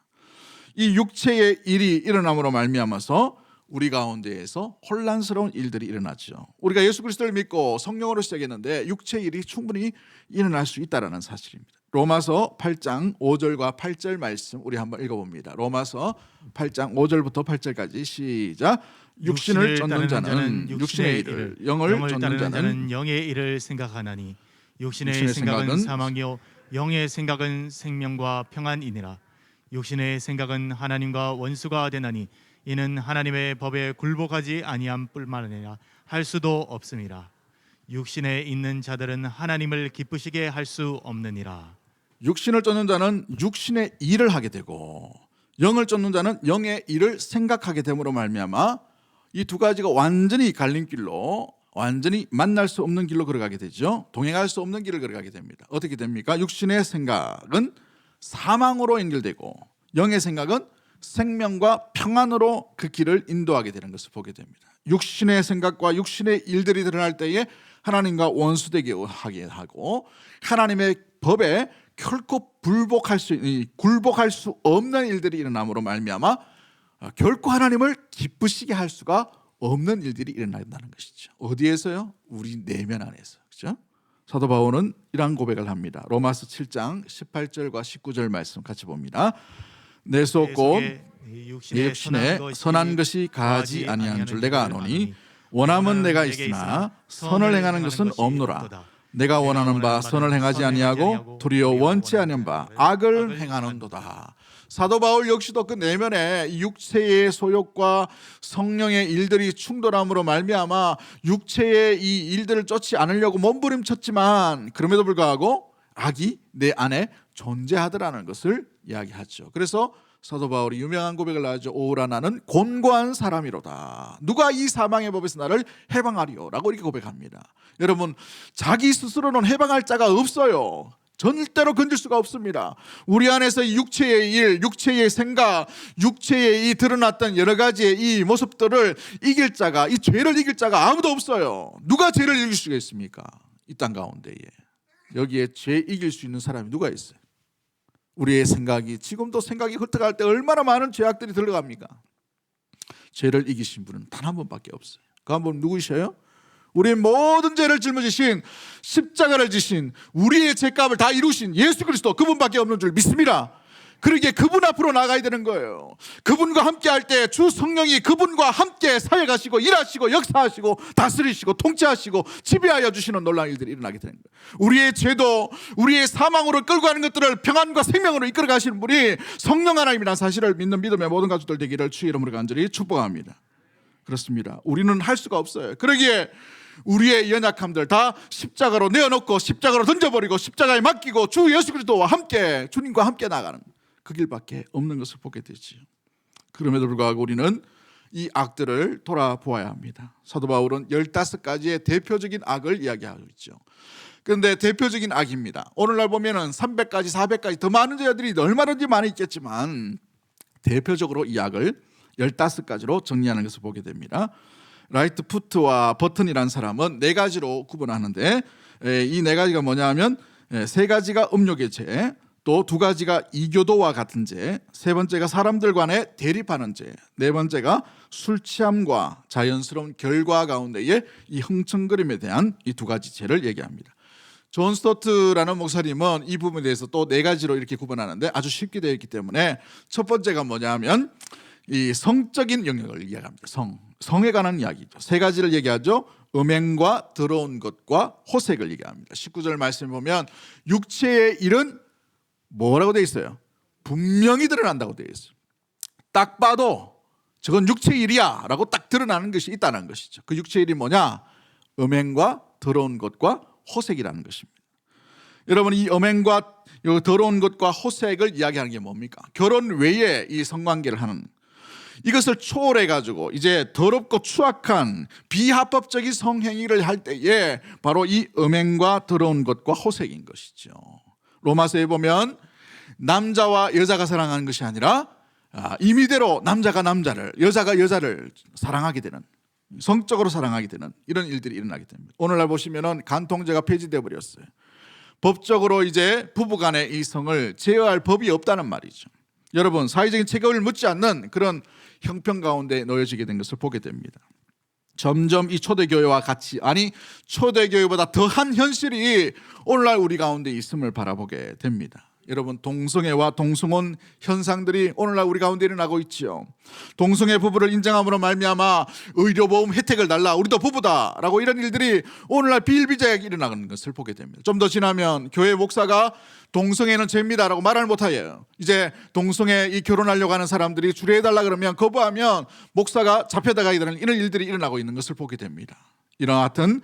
이 육체의 일이 일어남으로 말미암아서 우리 가운데에서 혼란스러운 일들이 일어나죠. 우리가 예수 그리스도를 믿고 성령으로 시작했는데 육체의 일이 충분히 일어날 수 있다는 사실입니다. 로마서 8장 5절과 8절 말씀 우리 한번 읽어봅니다. 로마서 8장 5절부터 8절까지 시작. 육신을 쫓는 자는 육신의 일을, 영을 쫓는 자는 영의 일을 생각하나니 육신의 생각은 사망이요 영의 생각은 생명과 평안이니라. 육신의 생각은 하나님과 원수가 되나니 이는 하나님의 법에 굴복하지 아니함 뿐만 아니라 할 수도 없음이라. 육신에 있는 자들은 하나님을 기쁘시게 할 수 없느니라. 육신을 쫓는 자는 육신의 일을 하게 되고 영을 쫓는 자는 영의 일을 생각하게 됨으로 말미암아 이 두 가지가 완전히 갈림길로 완전히 만날 수 없는 길로 걸어가게 되죠. 동행할 수 없는 길을 걸어가게 됩니다. 어떻게 됩니까? 육신의 생각은 사망으로 연결되고 영의 생각은 생명과 평안으로 그 길을 인도하게 되는 것을 보게 됩니다. 육신의 생각과 육신의 일들이 드러날 때에 하나님과 원수되게 하게 하고 하나님의 법에 결코 굴복할 수 없는 일들이 일어남으로 말미암아 결코 하나님을 기쁘시게 할 수가 없는 일들이 일어난다는 것이죠. 어디에서요? 우리 내면 안에서. 그렇죠? 사도 바울은 이러한 고백을 합니다. 로마서 7장 18절과 19절 말씀 같이 봅니다. 내 속 곧 내 육신에 선한 것이 가하지 아니한 줄 내가 아노니 원함은 내가 있으나 선을 행하는 것은 없노라. 내가 원하는 바 선을 행하지 아니하고 도리어 원치 않은 바 악을 행하는도다. 사도 바울 역시도 그 내면에 육체의 소욕과 성령의 일들이 충돌함으로 말미암아 육체의 이 일들을 쫓지 않으려고 몸부림쳤지만 그럼에도 불구하고 악이 내 안에 존재하더라는 것을 이야기하죠. 그래서 사도 바울이 유명한 고백을 하죠. 오라 나는 곤고한 사람이로다. 누가 이 사망의 법에서 나를 해방하리요? 라고 이렇게 고백합니다. 여러분, 자기 스스로는 해방할 자가 없어요. 절대로 건질 수가 없습니다. 우리 안에서 육체의 일, 육체의 생각, 육체의 이 드러났던 여러 가지의 이 모습들을 이길 자가, 이 죄를 이길 자가 아무도 없어요. 누가 죄를 이길 수가 있습니까? 이 땅 가운데에 여기에 죄 이길 수 있는 사람이 누가 있어요? 우리의 생각이 지금도 생각이 흩어갈 때 얼마나 많은 죄악들이 들어갑니까? 죄를 이기신 분은 단 한 분밖에 없어요. 그 한 분 누구시에요? 우리의 모든 죄를 짊어지신 십자가를 지신 우리의 죄값을 다 이루신 예수 그리스도 그분밖에 없는 줄 믿습니다. 그러기에 그분 앞으로 나가야 되는 거예요. 그분과 함께 할 때 주 성령이 그분과 함께 사역하시고 일하시고 역사하시고 다스리시고 통치하시고 지배하여 주시는 놀라운 일들이 일어나게 되는 거예요. 우리의 죄도 우리의 사망으로 끌고 가는 것들을 평안과 생명으로 이끌어 가시는 분이 성령 하나님이라는 사실을 믿는 믿음의 모든 가족들 되기를 주의 이름으로 간절히 축복합니다. 그렇습니다. 우리는 할 수가 없어요. 그러기에 우리의 연약함들 다 십자가로 내어놓고 십자가로 던져버리고 십자가에 맡기고 주 예수 그리스도와 함께 주님과 함께 나가는 그 길밖에 없는 것을 보게 되지요. 그럼에도 불구하고 우리는 이 악들을 돌아보아야 합니다. 사도 바울은 15가지의 대표적인 악을 이야기하고 있죠. 그런데 대표적인 악입니다. 오늘날 보면은 300가지, 400가지 더 많은 죄들이 얼마든지 많이 있겠지만 대표적으로 이 악을 15가지로 정리하는 것을 보게 됩니다. 라이트 푸트와 버튼이라는 사람은 4가지로 구분하는데 이 4가지가 뭐냐 하면 3가지가 음욕의 죄, 또 2가지가 이교도와 같은 죄, 3번째가 사람들 간에 대립하는 죄, 4번째가 술 취함과 자연스러운 결과 가운데의 이 흥청거림에 대한 이 2가지 죄를 얘기합니다. 존 스토트라는 목사님은 이 부분에 대해서 또 4가지로 이렇게 구분하는데 아주 쉽게 되어 있기 때문에 첫 번째가 뭐냐 하면 이 성적인 영역을 이야기합니다. 성에 관한 이야기죠. 3가지를 얘기하죠. 음행과 더러운 것과 호색을 얘기합니다. 19절 말씀 보면 육체의 일은 뭐라고 되어 있어요? 분명히 드러난다고 되어 있어요. 딱 봐도 저건 육체의 일이야 라고 딱 드러나는 것이 있다는 것이죠. 그 육체의 일이 뭐냐? 음행과 더러운 것과 호색이라는 것입니다. 여러분, 이 음행과 더러운 것과 호색을 이야기하는 게 뭡니까? 결혼 외에 이 성관계를 하는, 이것을 초월해 가지고 이제 더럽고 추악한 비합법적인 성행위를 할 때에 바로 이 음행과 더러운 것과 호색인 것이죠. 로마서에 보면 남자와 여자가 사랑하는 것이 아니라 임의대로 남자가 남자를, 여자가 여자를 사랑하게 되는, 성적으로 사랑하게 되는 이런 일들이 일어나게 됩니다. 오늘날 보시면은 간통죄가 폐지되어 버렸어요. 법적으로 이제 부부간의 이 성을 제어할 법이 없다는 말이죠. 여러분, 사회적인 책임을 묻지 않는 그런 형편 가운데 놓여지게 된 것을 보게 됩니다. 점점 이 초대교회와 같이, 아니 초대교회보다 더한 현실이 오늘날 우리 가운데 있음을 바라보게 됩니다. 여러분, 동성애와 동성혼 현상들이 오늘날 우리 가운데 일어나고 있죠. 동성애 부부를 인정함으로 말미암아 의료보험 혜택을 달라, 우리도 부부다라고 이런 일들이 오늘날 비일비재하게 일어나는 것을 보게 됩니다. 좀 더 지나면 교회 목사가 동성애는 죄입니다라고 말을 못해요. 이제 동성애 이 결혼하려고 하는 사람들이 주례해달라 그러면 거부하면 목사가 잡혀다가게 되는 이런 일들이 일어나고 있는 것을 보게 됩니다. 이런 같은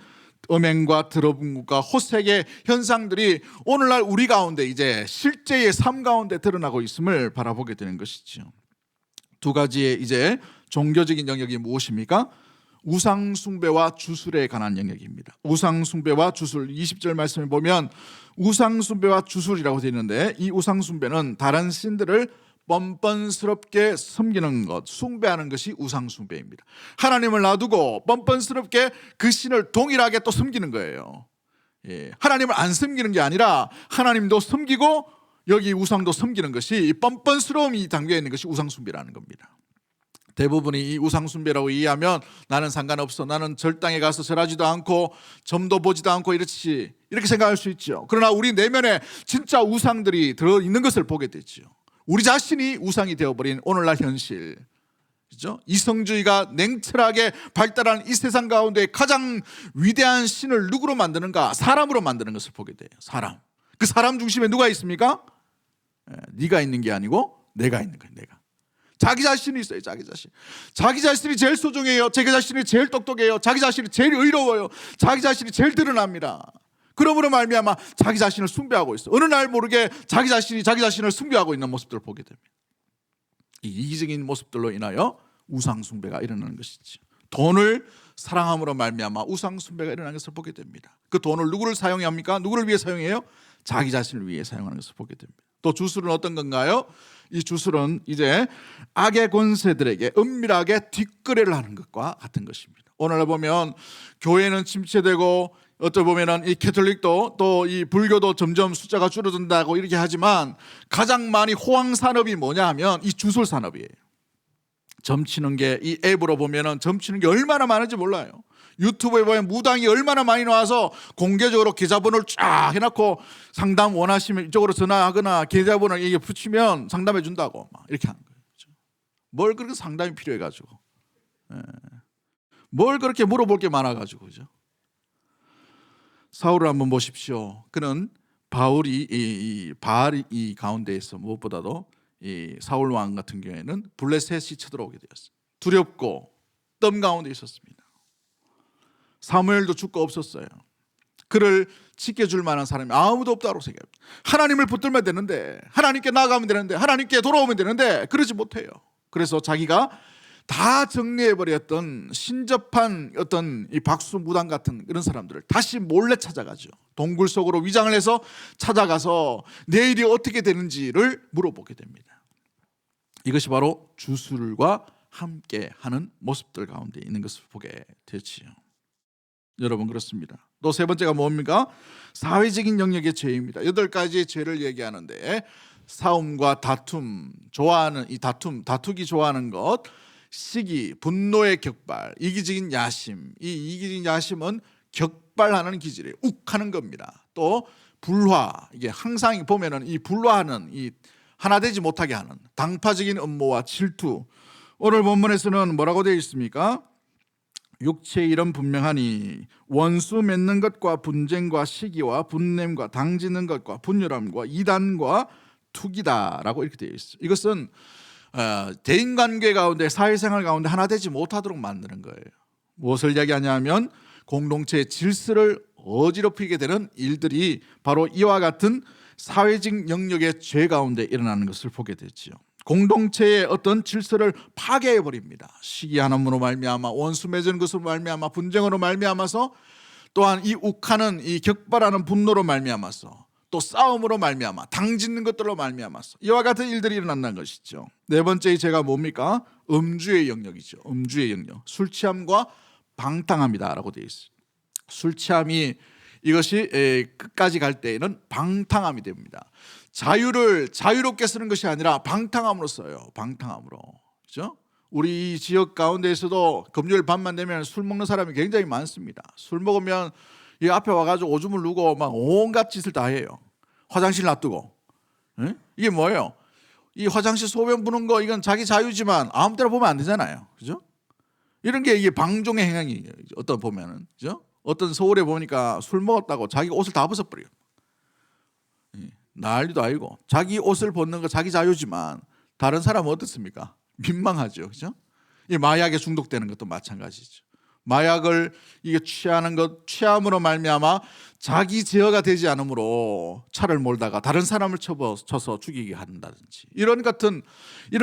음행과 더러움과 호색의 현상들이 오늘날 우리 가운데 이제 실제의 삶 가운데 드러나고 있음을 바라보게 되는 것이죠. 두 가지의 이제 종교적인 영역이 무엇입니까? 우상숭배와 주술에 관한 영역입니다. 우상숭배와 주술, 20절 말씀을 보면 우상숭배와 주술이라고 되어 있는데, 이 우상숭배는 다른 신들을 뻔뻔스럽게 섬기는 것, 숭배하는 것이 우상숭배입니다. 하나님을 놔두고 뻔뻔스럽게 그 신을 동일하게 또 섬기는 거예요. 하나님을 안 섬기는 게 아니라 하나님도 섬기고 여기 우상도 섬기는 것이, 이 뻔뻔스러움이 담겨 있는 것이 우상숭배라는 겁니다. 대부분이 이 우상숭배라고 이해하면 나는 상관없어, 나는 절당에 가서 절하지도 않고 점도 보지도 않고 이렇게 생각할 수 있죠. 그러나 우리 내면에 진짜 우상들이 들어있는 것을 보게 되죠. 우리 자신이 우상이 되어버린 오늘날 현실, 그렇죠? 이성주의가 냉철하게 발달한 이 세상 가운데 가장 위대한 신을 누구로 만드는가? 사람으로 만드는 것을 보게 돼요. 사람. 그 사람 중심에 누가 있습니까? 네가 있는 게 아니고 내가 있는 거예요. 내가. 자기 자신이 있어요. 자기 자신. 자기 자신이 제일 소중해요. 자기 자신이 제일 똑똑해요. 자기 자신이 제일 의로워요. 자기 자신이 제일 드러납니다. 그러므로 말미암아 자기 자신을 숭배하고 있어. 어느 날 모르게 자기 자신이 자기 자신을 숭배하고 있는 모습들을 보게 됩니다. 이 이기적인 모습들로 인하여 우상 숭배가 일어나는 것이죠. 돈을 사랑함으로 말미암아 우상 숭배가 일어나는 것을 보게 됩니다. 그 돈을 누구를 사용해야 합니까? 누구를 위해 사용해요? 자기 자신을 위해 사용하는 것을 보게 됩니다. 또 주술은 어떤 건가요? 이 주술은 이제 악의 권세들에게 은밀하게 뒷거래를 하는 것과 같은 것입니다. 오늘 보면 교회는 침체되고, 어떻게 보면은 이 캐톨릭도 또 이 불교도 점점 숫자가 줄어든다고 이렇게 하지만 가장 많이 호황 산업이 뭐냐 하면 이 주술 산업이에요. 점치는 게, 이 앱으로 보면은 점치는 게 얼마나 많은지 몰라요. 유튜브에 보면 무당이 얼마나 많이 나와서 공개적으로 계좌번호를 쫙 해놓고 상담 원하시면 이쪽으로 전화하거나 계좌번호를 이게 붙이면 상담해 준다고 막 이렇게 하는 거예요. 뭘 그렇게 상담이 필요해가지고, 뭘 그렇게 물어볼 게 많아가지고, 그죠? 사울을 한번 보십시오. 그는 바울이 이 바알 이 가운데에서 무엇보다도 이 사울 왕 같은 경우에는 블레셋이 쳐들어오게 되었어요. 두렵고 뜸 가운데 있었습니다. 사무엘도 죽고 없었어요. 그를 지켜줄 만한 사람이 아무도 없다고 생각합니다. 하나님을 붙들면 되는데, 하나님께 나아가면 되는데, 하나님께 돌아오면 되는데 그러지 못해요. 그래서 자기가 다 정리해버렸던 신접한 어떤 이 박수 무당 같은 그런 사람들을 다시 몰래 찾아가죠. 동굴 속으로 위장을 해서 찾아가서 내일이 어떻게 되는지를 물어보게 됩니다. 이것이 바로 주술과 함께하는 모습들 가운데 있는 것을 보게 되지요. 여러분, 그렇습니다. 또 세 번째가 뭡니까? 사회적인 영역의 죄입니다. 8가지의 죄를 얘기하는데, 싸움과 다툼, 좋아하는 이 다투기 좋아하는 것, 시기, 분노의 격발, 이기적인 야심. 이 이기적인 야심은 격발하는 기질이에요. 욱하는 겁니다. 또 불화, 이게 항상 보면은 이 불화하는, 이 하나 되지 못하게 하는 당파적인 음모와 질투. 오늘 본문에서는 뭐라고 되어 있습니까? 육체의 일은 분명하니 원수 맺는 것과 분쟁과 시기와 분냄과 당지는 것과 분열함과 이단과 투기다라고 이렇게 되어 있어요. 이것은 대인관계 가운데, 사회생활 가운데 하나 되지 못하도록 만드는 거예요. 무엇을 이야기하냐면 공동체의 질서를 어지럽히게 되는 일들이 바로 이와 같은 사회적 영역의 죄 가운데 일어나는 것을 보게 되죠. 공동체의 어떤 질서를 파괴해 버립니다. 시기하남으로 말미암아, 원수 맺은 것으로 말미암아, 분쟁으로 말미암아서, 또한 이 욱하는 이 격발하는 분노로 말미암아서, 또 싸움으로 말미암아, 당짓는 것들로 말미암아서 이와 같은 일들이 일어난다는 것이죠. 네 번째 죄가 뭡니까? 음주의 영역이죠. 음주의 영역. 술 취함과 방탕함이다라고 되어 있어요. 술 취함이 이것이 끝까지 갈 때에는 방탕함이 됩니다. 자유를 자유롭게 쓰는 것이 아니라 방탕함으로 써요. 방탕함으로. 그렇죠? 우리 지역 가운데에서도 금요일 밤만 되면 술 먹는 사람이 굉장히 많습니다. 술 먹으면 이 앞에 와가지고 오줌을 누고 막 온갖 짓을 다 해요. 화장실 놔두고. 에? 이게 뭐예요? 이 화장실 소변 부는 거 이건 자기 자유지만 아무 때나 보면 안 되잖아요. 그죠? 이런 게 이게 방종의 행위예요. 어떤 보면은. 그죠? 어떤 서울에 보니까 술 먹었다고 자기 옷을 다 벗어버려요. 난리도 아니고 자기 옷을 벗는 거 자기 자유지만 다른 사람은 어떻습니까? 민망하죠. 그죠? 이 마약에 중독되는 것도 마찬가지죠. 마약을 이게 취하는 것, 취함으로 말미암아 자기 제어가 되지 않으므로 차를 몰다가 다른 사람을 쳐서 죽이게 한다든지 이런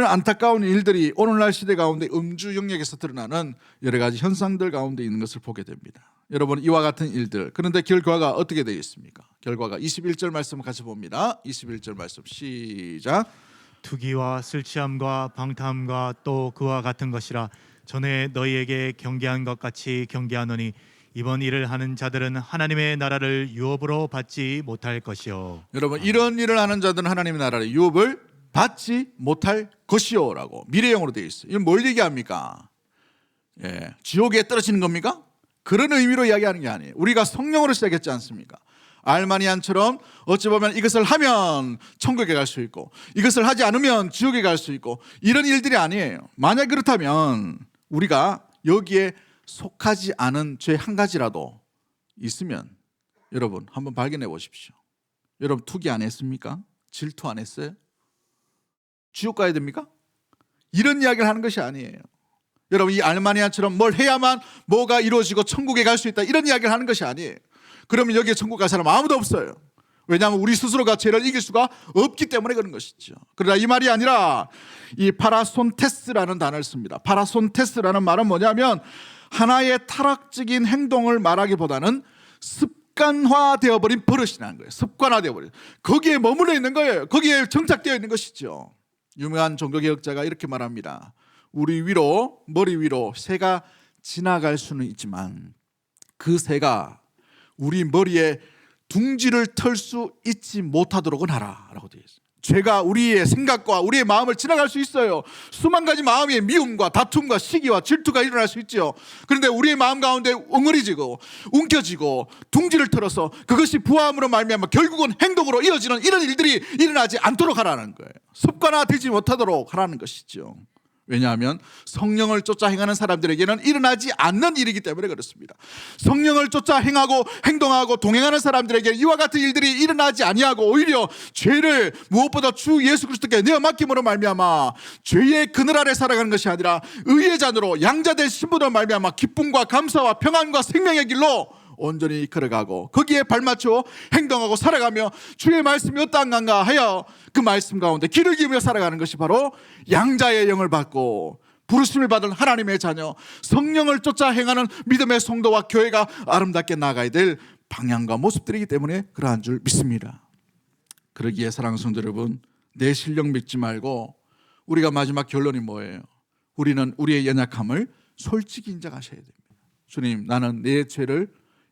안타까운 일들이 오늘날 시대 가운데 음주 영역에서 드러나는 여러 가지 현상들 가운데 있는 것을 보게 됩니다. 여러분, 이와 같은 일들, 그런데 결과가 어떻게 되겠습니까? 결과가 21절 말씀 같이 봅니다. 21절 말씀 시작. 투기와 술취함과 방탕함과 또 그와 같은 것이라 전에 너희에게 경계한 것 같이 경계하노니 이번 일을 하는 자들은 하나님의 나라를 유업으로 받지 못할 것이요. 여러분, 이런 일을 하는 자들은 하나님의 나라를 유업을 받지 못할 것이요라고 미래형으로 되어 있어요. 이건 뭘 얘기합니까? 지옥에 떨어지는 겁니까? 그런 의미로 이야기하는 게 아니에요. 우리가 성령으로 시작했지 않습니까? 알마니안처럼 어찌 보면 이것을 하면 천국에 갈 수 있고 이것을 하지 않으면 지옥에 갈 수 있고 이런 일들이 아니에요. 만약 그렇다면 우리가 여기에 속하지 않은 죄 한 가지라도 있으면 여러분 한번 발견해 보십시오. 여러분 투기 안 했습니까? 질투 안 했어요? 지옥 가야 됩니까? 이런 이야기를 하는 것이 아니에요. 여러분, 이 알마니아처럼 뭘 해야만 뭐가 이루어지고 천국에 갈 수 있다 이런 이야기를 하는 것이 아니에요. 그러면 여기에 천국 갈 사람 아무도 없어요. 왜냐하면 우리 스스로가 죄를 이길 수가 없기 때문에 그런 것이죠. 그러나 이 말이 아니라 이 파라손테스라는 단어를 씁니다. 파라손테스라는 말은 뭐냐면 하나의 타락적인 행동을 말하기보다는 습관화되어 버린 버릇이라는 거예요. 습관화되어 버린. 거기에 머물러 있는 거예요. 거기에 정착되어 있는 것이죠. 유명한 종교개혁자가 이렇게 말합니다. 우리 위로, 머리 위로 새가 지나갈 수는 있지만 그 새가 우리 머리에 둥지를 털 수 있지 못하도록은 하라라고 되어 있어요. 죄가 우리의 생각과 우리의 마음을 지나갈 수 있어요. 수만 가지 마음의 미움과 다툼과 시기와 질투가 일어날 수 있죠. 그런데 우리의 마음 가운데 엉어리지고 움켜쥐고 둥지를 털어서 그것이 부함으로 말미암아 결국은 행동으로 이어지는 이런 일들이 일어나지 않도록 하라는 거예요. 습관화되지 못하도록 하라는 것이죠. 왜냐하면 성령을 쫓아 행하는 사람들에게는 일어나지 않는 일이기 때문에 그렇습니다. 성령을 쫓아 행하고 행동하고 동행하는 사람들에게 이와 같은 일들이 일어나지 아니하고 오히려 죄를 무엇보다 주 예수 그리스도께 내어 맡김으로 말미암아 죄의 그늘 아래 살아가는 것이 아니라 의의 잔으로 양자된 신분으로 말미암아 기쁨과 감사와 평안과 생명의 길로 온전히 걸어가고 거기에 발맞춰 행동하고 살아가며 주의 말씀이 어떠한가 하여 그 말씀 가운데 길을 기우며 살아가는 것이 바로 양자의 영을 받고 부르심을 받은 하나님의 자녀 성령을 쫓아 행하는 믿음의 성도와 교회가 아름답게 나아가야 될 방향과 모습들이기 때문에 그러한 줄 믿습니다. 그러기에 사랑하는 성도 여러분, 내 실력 믿지 말고 우리가 마지막 결론이 뭐예요? 우리는 우리의 연약함을 솔직히 인정하셔야 됩니다. 주님, 나는 내 죄를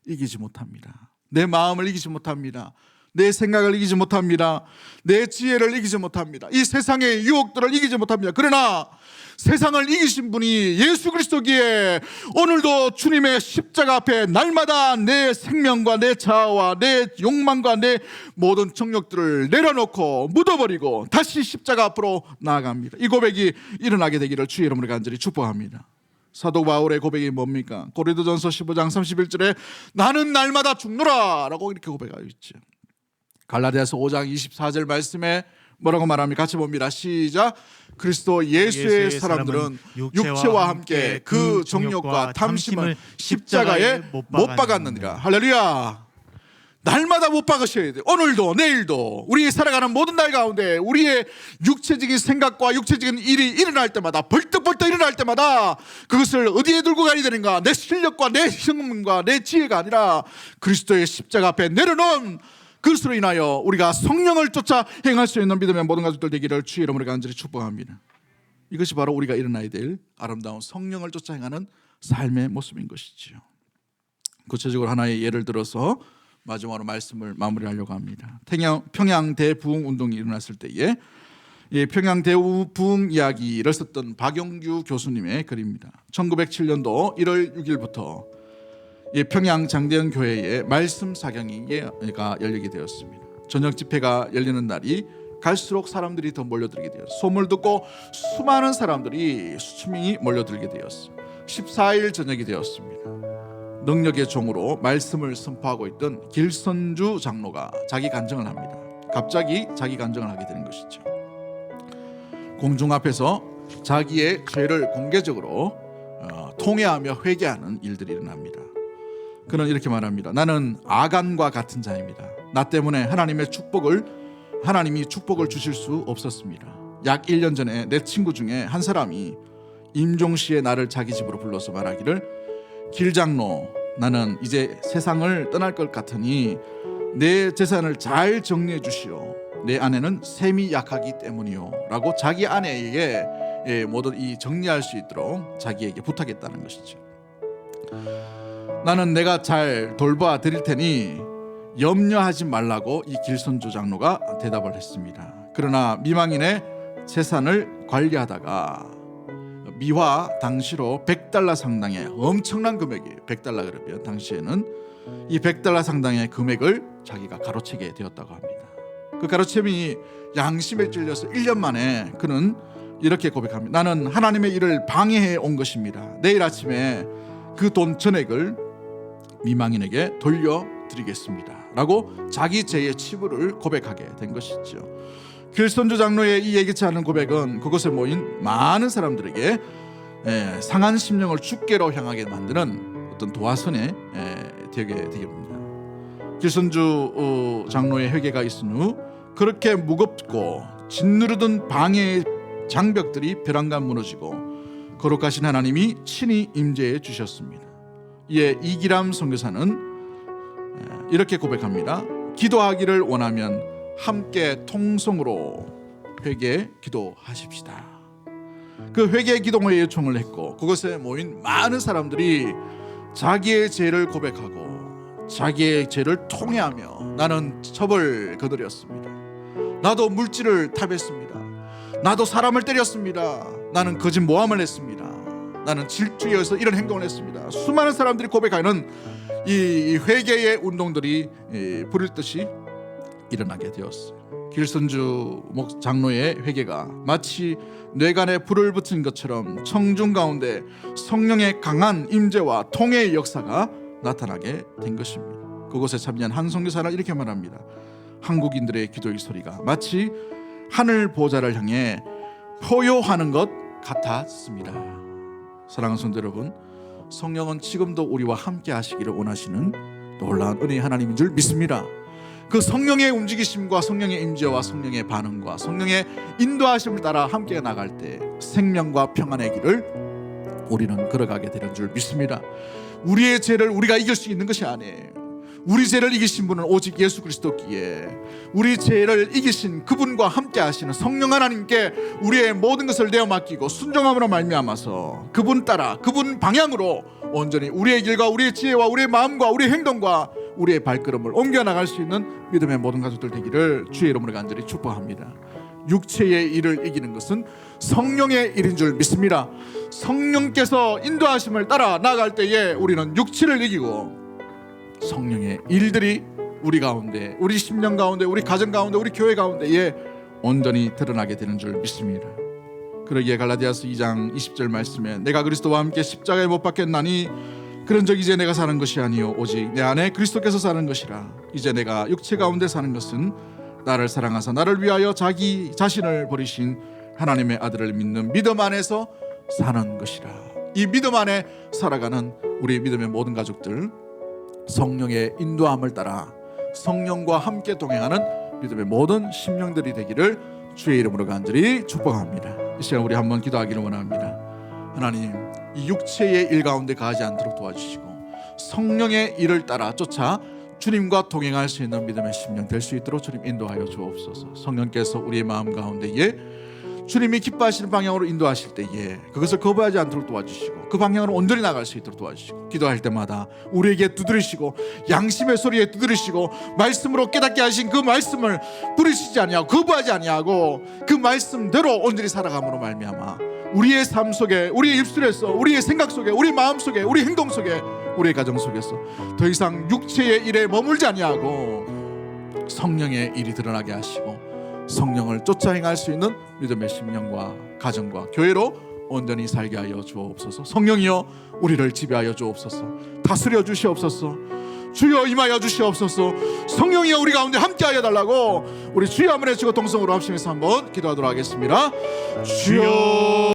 이기지 못합니다. 내 마음을 이기지 못합니다. 내 생각을 이기지 못합니다. 내 지혜를 이기지 못합니다. 이 세상의 유혹들을 이기지 못합니다. 그러나 세상을 이기신 분이 예수 그리스도기에 오늘도 주님의 십자가 앞에 날마다 내 생명과 내 자아와 내 욕망과 내 모든 정욕들을 내려놓고 묻어버리고 다시 십자가 앞으로 나아갑니다. 이 고백이 일어나게 되기를 주의 이름으로 간절히 축복합니다. 사도 바울의 고백이 뭡니까? 고린도전서 15장 31절에 나는 날마다 죽노라 라고 이렇게 고백하고 있죠. 갈라디아서 5장 24절 말씀에 뭐라고 말합니까? 같이 봅니다. 시작. 그리스도 예수의 사람들은 육체와 함께 그 정욕과 탐심을 십자가에 못 박았느니라. 할렐루야. 날마다 못 박으셔야 돼요. 오늘도 내일도 우리 살아가는 모든 날 가운데 우리의 육체적인 생각과 육체적인 일이 일어날 때마다 벌떡벌떡 일어날 때마다 그것을 어디에 들고 가야 되는가? 내 실력과 내 형문과 내 지혜가 아니라 그리스도의 십자가 앞에 내려놓은 그것으로 인하여 우리가 성령을 쫓아 행할 수 있는 믿음의 모든 가족들 되기를 주의 이름으로 간절히 축복합니다. 이것이 바로 우리가 일어나야 될 아름다운 성령을 쫓아 행하는 삶의 모습인 것이지요. 구체적으로 하나의 예를 들어서 마지막으로 말씀을 마무리하려고 합니다. 평양 대부흥 운동이 일어났을 때에 평양 대부흥 이야기를 썼던 박영규 교수님의 글입니다. 1907년도 1월 6일부터 평양 장대현 교회에 말씀 사경회가 열리게 되었습니다. 저녁 집회가 열리는 날이 갈수록 사람들이 더 몰려들게 되었습니다. 소문을 듣고 수많은 사람들이 수천 명이 몰려들게 되었습니다. 14일 저녁이 되었습니다. 능력의 종으로 말씀을 선포하고 있던 길선주 장로가 자기 간증을 합니다. 갑자기 자기 간증을 하게 되는 것이죠. 공중 앞에서 자기의 죄를 공개적으로 통회하며 회개하는 일들이 일어납니다. 그는 이렇게 말합니다. 나는 아간과 같은 자입니다. 나 때문에 하나님이 축복을 주실 수 없었습니다. 약 1년 전에 내 친구 중에 한 사람이 임종시에 나를 자기 집으로 불러서 말하기를 길장로, 나는 이제 세상을 떠날 것 같으니 내 재산을 잘 정리해 주시오. 내 아내는 셈이 약하기 때문이요 라고 자기 아내에게 모두 이 정리할 수 있도록 자기에게 부탁했다는 것이죠. 나는 내가 잘 돌봐 드릴 테니 염려하지 말라고 이 길선조 장로가 대답을 했습니다. 그러나 미망인의 재산을 관리하다가 미화 당시로 $100 상당의 엄청난 금액이에요. $100 그러면 당시에는 이 $100 상당의 금액을 자기가 가로채게 되었다고 합니다. 그 가로채민이 양심에 찔려서 1년 만에 그는 이렇게 고백합니다. 나는 하나님의 일을 방해해 온 것입니다. 내일 아침에 그 돈 전액을 미망인에게 돌려드리겠습니다 라고 자기 죄의 치부를 고백하게 된 것이죠. 길선주 장로의 이 예기치 않은 고백은 그곳에 모인 많은 사람들에게 상한 심령을 주께로 향하게 만드는 어떤 도화선에 되게 됩니다. 길선주 장로의 회개가 있은 후 그렇게 무겁고 짓누르던 방해의 장벽들이 벼랑간 무너지고 거룩하신 하나님이 친히 임재해 주셨습니다. 이에 이기람 선교사는 이렇게 고백합니다. 기도하기를 원하면 함께 통성으로 회개 기도하십시다. 그 회개 기도회에 요청을 했고 그것에 모인 많은 사람들이 자기의 죄를 고백하고 자기의 죄를 통회하며 나는 첩을 거드렸습니다. 나도 물질을 탐했습니다. 나도 사람을 때렸습니다. 나는 거짓 모함을 했습니다. 나는 질투여서 이런 행동을 했습니다. 수많은 사람들이 고백하는 이 회개의 운동들이 부릴 듯이 일어나게 되었어요. 길선주 장로의 회개가 마치 뇌관에 불을 붙인 것처럼 청중 가운데 성령의 강한 임재와 통해의 역사가 나타나게 된 것입니다. 그곳에 참여한 한 선교사는 이렇게 말합니다. 한국인들의 기도의 소리가 마치 하늘 보좌를 향해 포효하는 것 같았습니다. 사랑하는 성도 여러분, 성령은 지금도 우리와 함께 하시기를 원하시는 놀라운 은혜의 하나님인 줄 믿습니다. 그 성령의 움직이심과 성령의 임재와 성령의 반응과 성령의 인도하심을 따라 함께 나갈 때 생명과 평안의 길을 우리는 걸어가게 되는 줄 믿습니다. 우리의 죄를 우리가 이길 수 있는 것이 아니에요. 우리 죄를 이기신 분은 오직 예수 그리스도기에 우리 죄를 이기신 그분과 함께 하시는 성령 하나님께 우리의 모든 것을 내어 맡기고 순종함으로 말미암아서 그분 따라 그분 방향으로 온전히 우리의 길과 우리의 지혜와 우리의 마음과 우리의 행동과 우리의 발걸음을 옮겨 나갈 수 있는 믿음의 모든 가족들 되기를 주의 이름으로 간절히 축복합니다. 육체의 일을 이기는 것은 성령의 일인 줄 믿습니다. 성령께서 인도하심을 따라 나갈 때에 우리는 육체를 이기고 성령의 일들이 우리 가운데, 우리 심령 가운데, 우리 가정 가운데, 우리 교회 가운데에 온전히 드러나게 되는 줄 믿습니다. 그러기에 갈라디아서 2장 20절 말씀에 내가 그리스도와 함께 십자가에 못 박혔나니 그런즉 이제 내가 사는 것이 아니요 오직 내 안에 그리스도께서 사는 것이라. 이제 내가 육체 가운데 사는 것은 나를 사랑하사 나를 위하여 자기 자신을 버리신 하나님의 아들을 믿는 믿음 안에서 사는 것이라. 이 믿음 안에 살아가는 우리 믿음의 모든 가족들, 성령의 인도함을 따라 성령과 함께 동행하는 믿음의 모든 심령들이 되기를 주의 이름으로 간절히 축복합니다. 이 시간 우리 한번 기도하기를 원합니다. 하나님, 이 육체의 일 가운데 가지 않도록 도와주시고 성령의 일을 따라 쫓아 주님과 동행할 수 있는 믿음의 심령 될 수 있도록 주님 인도하여 주옵소서. 성령께서 우리의 마음 가운데에 주님이 기뻐하시는 방향으로 인도하실 때에 그것을 거부하지 않도록 도와주시고 그 방향으로 온전히 나갈 수 있도록 도와주시고 기도할 때마다 우리에게 두드리시고 양심의 소리에 두드리시고 말씀으로 깨닫게 하신 그 말씀을 부르시지 아니하고 거부하지 아니하고 그 말씀대로 온전히 살아감으로 말미암아 우리의 삶 속에, 우리의 입술에서, 우리의 생각 속에, 우리의 마음 속에, 우리의 행동 속에, 우리의 가정 속에서 더 이상 육체의 일에 머물지 아니하고 성령의 일이 드러나게 하시고 성령을 쫓아 행할 수 있는 믿음의 심령과 가정과 교회로 온전히 살게 하여 주옵소서. 성령이여 우리를 지배하여 주옵소서. 다스려 주시옵소서. 주여 임하여 주시옵소서. 성령이여 우리 가운데 함께하여 달라고 우리 주여 한번 해주고 동성으로 합심해서 한번 기도하도록 하겠습니다. 주여